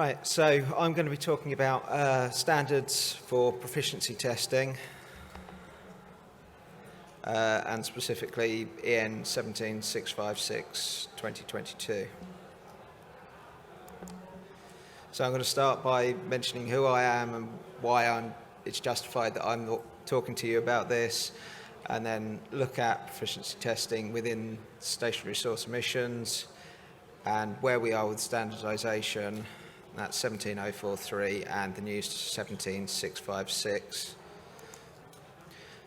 Right, so I'm going to be talking about standards for proficiency testing and specifically EN 17656 2022. So I'm going to start by mentioning who I am and why it's justified that I'm talking to you about this, and then look at proficiency testing within stationary resource emissions and where we are with standardisation. That's 17043 and the new 17656.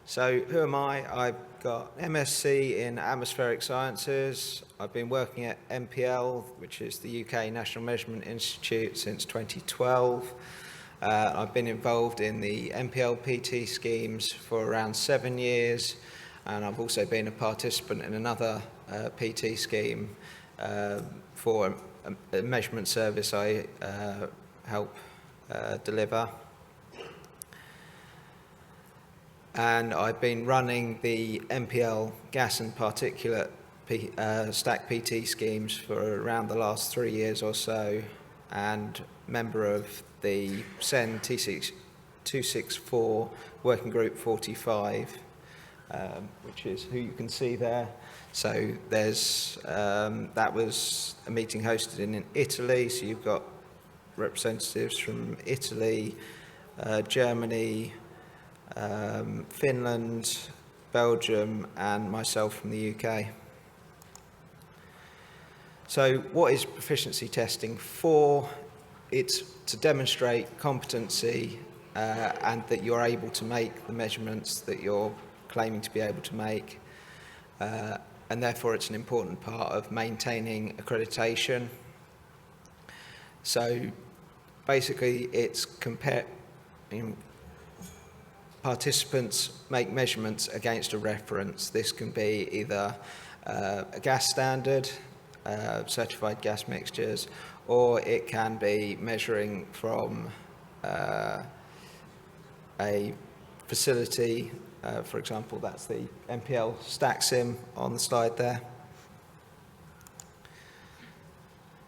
So who am I? I've got MSc in Atmospheric Sciences. I've been working at NPL, which is the UK National Measurement Institute, since 2012. I've been involved in the NPL PT schemes for around 7 years, and I've also been a participant in another PT scheme for a measurement service I help deliver. And I've been running the NPL gas and particulate stack PT schemes for around the last 3 years or so, and member of the SEN T264 Working Group 45, which is who you can see there. So there's that was a meeting hosted in Italy, so you've got representatives from Italy, Germany, Finland, Belgium, and myself from the UK. So what is proficiency testing for? It's to demonstrate competency and that you're able to make the measurements that you're claiming to be able to make, and therefore it's an important part of maintaining accreditation. So basically it's participants make measurements against a reference. This can be either a gas standard, certified gas mixtures, or it can be measuring from a facility. For example, that's the NPL stack sim on the slide there.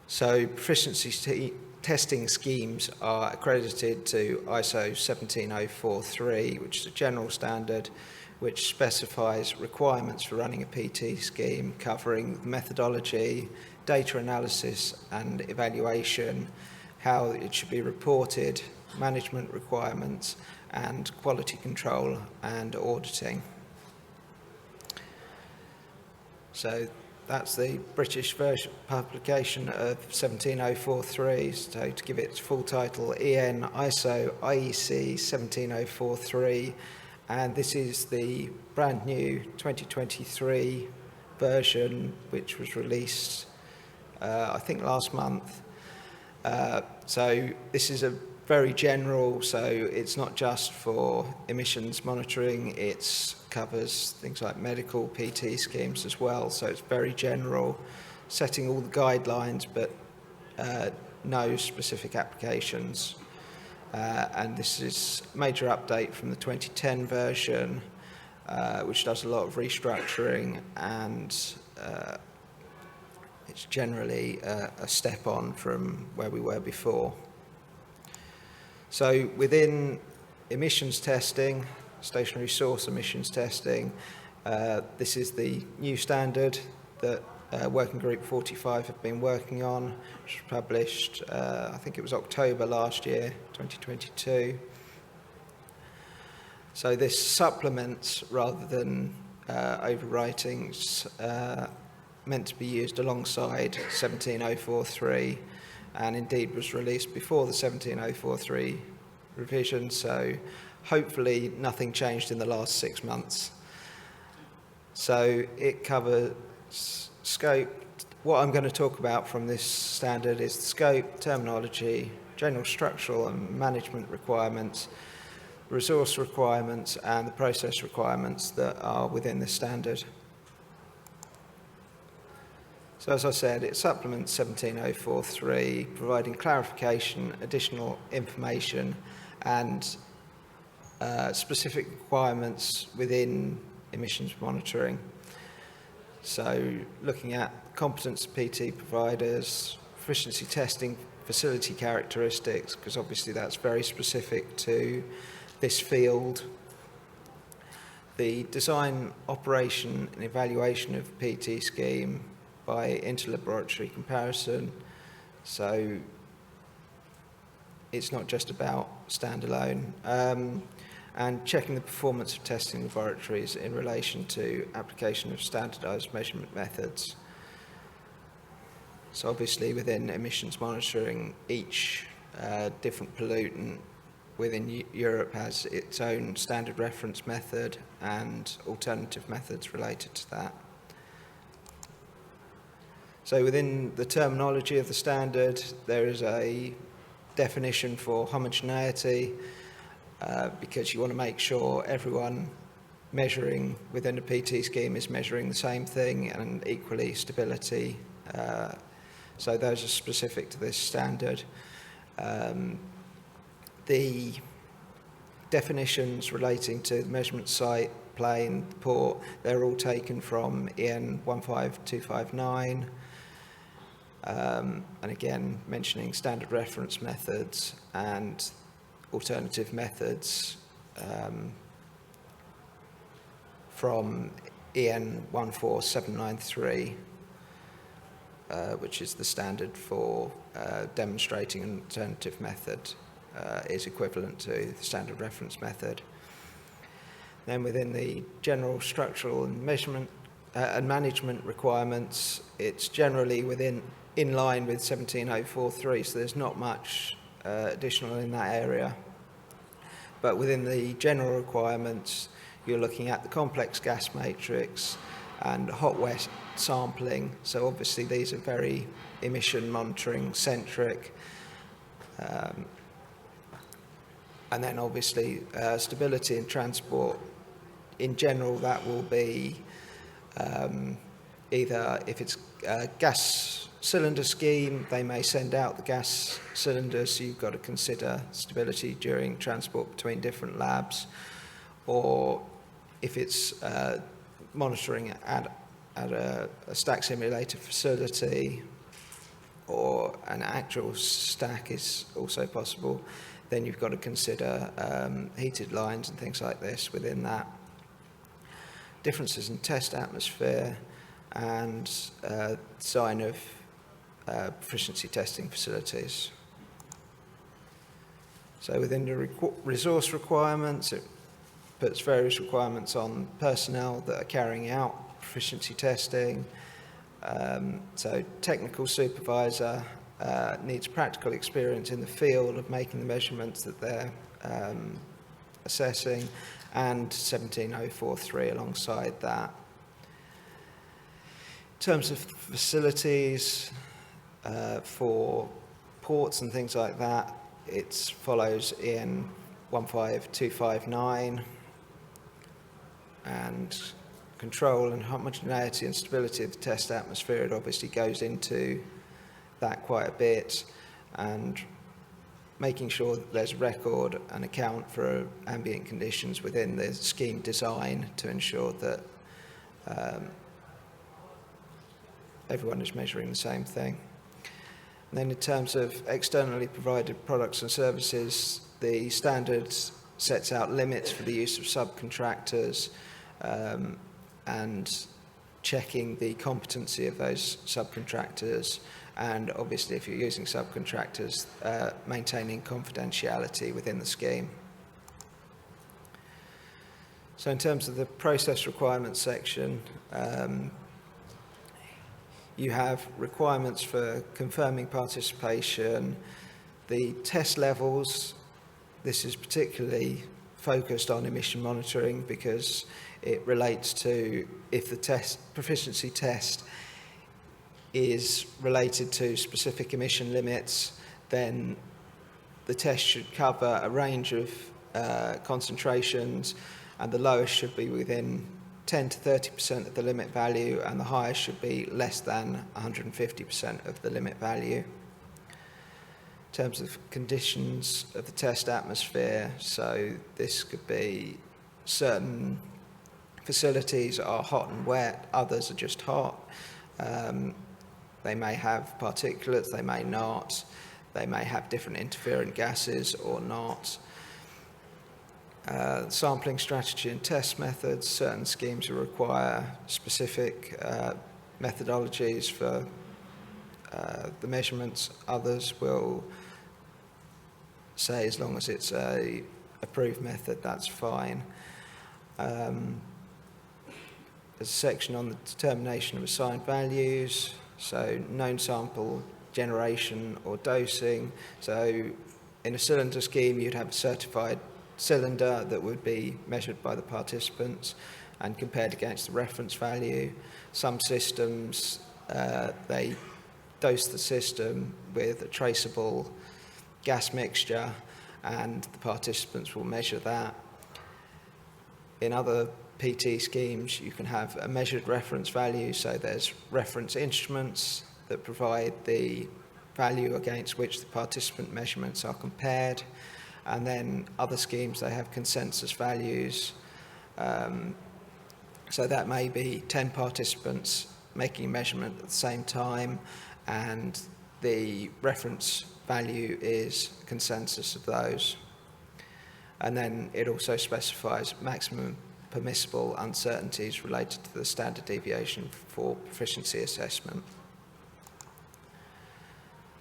So proficiency testing schemes are accredited to ISO 17043, which is a general standard which specifies requirements for running a PT scheme, covering methodology, data analysis and evaluation, how it should be reported, management requirements, and quality control and auditing. So that's the British version publication of 17043. So to give it its full title, EN ISO IEC 17043, and this is the brand new 2023 version, which was released I think last month. So this is a very general, so it's not just for emissions monitoring, it covers things like medical PT schemes as well, so it's very general, setting all the guidelines but no specific applications. And this is a major update from the 2010 version, which does a lot of restructuring, and it's generally a step on from where we were before. So within emissions testing, stationary source emissions testing, this is the new standard that Working Group 45 have been working on, which was published, I think it was October last year, 2022. So this supplements rather than overwriting, meant to be used alongside 17043, and indeed was released before the 17043 revision, so hopefully nothing changed in the last 6 months. So it covers scope. What I'm going to talk about from this standard is the scope, terminology, general structural and management requirements, resource requirements, and the process requirements that are within this standard. So as I said, it supplements 17043, providing clarification, additional information, and specific requirements within emissions monitoring. So looking at competence PT providers, proficiency testing facility characteristics, because obviously that's very specific to this field. The design, operation and evaluation of PT scheme by interlaboratory comparison. So it's not just about standalone. And checking the performance of testing laboratories in relation to application of standardised measurement methods. So obviously within emissions monitoring, each different pollutant within Europe has its own standard reference method and alternative methods related to that. So within the terminology of the standard, there is a definition for homogeneity, because you want to make sure everyone measuring within a PT scheme is measuring the same thing, and equally stability. So those are specific to this standard. The definitions relating to the measurement site, plane, port, they're all taken from EN 15259. And again, mentioning standard reference methods and alternative methods from EN 14793, which is the standard for demonstrating an alternative method, is equivalent to the standard reference method. Then within the general structural and measurement and management requirements, it's generally in line with 17043, so there's not much additional in that area. But within the general requirements, you're looking at the complex gas matrix and hot-wet sampling. So obviously these are very emission monitoring centric. And then obviously stability and transport. In general, that will be either if it's a gas cylinder scheme, they may send out the gas cylinders, so you've got to consider stability during transport between different labs. Or if it's monitoring at a stack simulator facility, or an actual stack is also possible, then you've got to consider heated lines and things like this within that. Differences in test atmosphere and design of proficiency testing facilities. So within the resource requirements, it puts various requirements on personnel that are carrying out proficiency testing. So technical supervisor needs practical experience in the field of making the measurements that they're assessing, and 17043 alongside that. In terms of facilities for ports and things like that, it follows EN 15259, and control and homogeneity and stability of the test atmosphere, it obviously goes into that quite a bit, and making sure that there's record and account for ambient conditions within the scheme design to ensure that everyone is measuring the same thing. And then in terms of externally provided products and services, the standard sets out limits for the use of subcontractors, and checking the competency of those subcontractors, and obviously if you're using subcontractors, maintaining confidentiality within the scheme. So in terms of the process requirements section, you have requirements for confirming participation, the test levels. This is particularly focused on emission monitoring because it relates to if the proficiency test is related to specific emission limits, then the test should cover a range of concentrations, and the lowest should be within 10 to 30% of the limit value, and the highest should be less than 150% of the limit value. In terms of conditions of the test atmosphere, so this could be certain facilities are hot and wet, others are just hot. They may have particulates, they may not. they may have different interferent gases or not. Sampling strategy and test methods. Certain schemes will require specific methodologies for the measurements. Others will say as long as it's a approved method, that's fine. There's a section on the determination of assigned values, so known sample generation or dosing. So in a cylinder scheme, you'd have a certified cylinder that would be measured by the participants and compared against the reference value. Some systems, they dose the system with a traceable gas mixture and the participants will measure that. In other PT schemes, you can have a measured reference value, so there's reference instruments that provide the value against which the participant measurements are compared, and then other schemes, they have consensus values. So that may be 10 participants making a measurement at the same time, and the reference value is consensus of those. And then it also specifies maximum permissible uncertainties related to the standard deviation for proficiency assessment.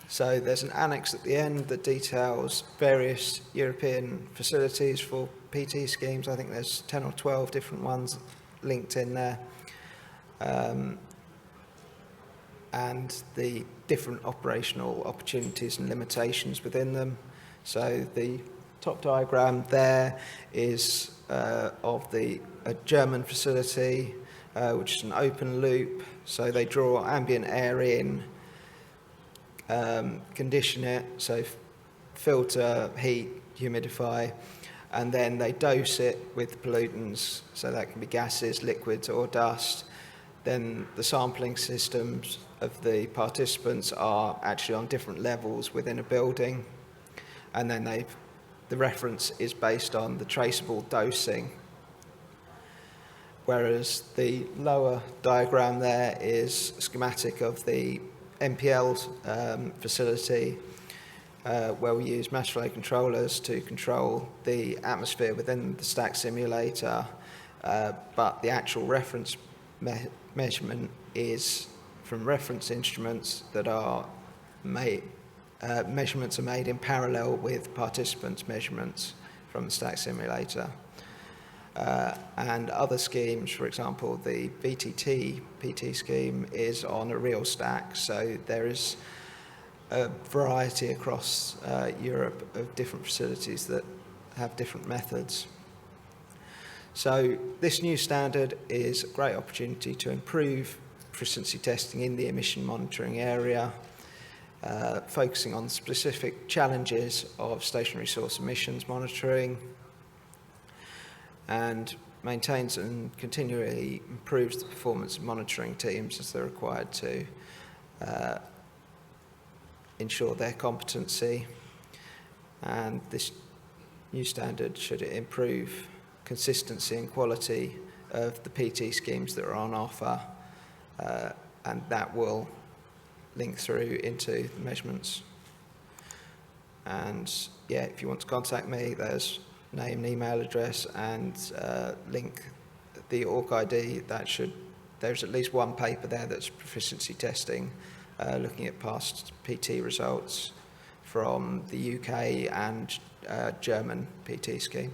So there's an annex at the end that details various European facilities for PT schemes. I think there's 10 or 12 different ones linked in there. And the different operational opportunities and limitations within them. So the top diagram there is of a German facility, which is an open loop. So they draw ambient air in, condition it, so filter, heat, humidify, and then they dose it with pollutants, so that can be gases, liquids or dust. Then the sampling systems of the participants are actually on different levels within a building, and then the reference is based on the traceable dosing. Whereas the lower diagram there is a schematic of the MPL facility, where we use mass flow controllers to control the atmosphere within the stack simulator, but the actual reference measurement is from reference instruments that are made. Measurements are made in parallel with participants' measurements from the stack simulator. And other schemes, for example, the VTT PT scheme is on a real stack, so there is a variety across Europe of different facilities that have different methods. So this new standard is a great opportunity to improve proficiency testing in the emission monitoring area, focusing on specific challenges of stationary source emissions monitoring, and maintains and continually improves the performance of monitoring teams as they're required to ensure their competency. And this new standard should improve consistency and quality of the PT schemes that are on offer, and that will link through into the measurements. And yeah, if you want to contact me, there's name and email address, and link the ORC ID. There's at least one paper there that's proficiency testing, looking at past PT results from the UK and German PT scheme.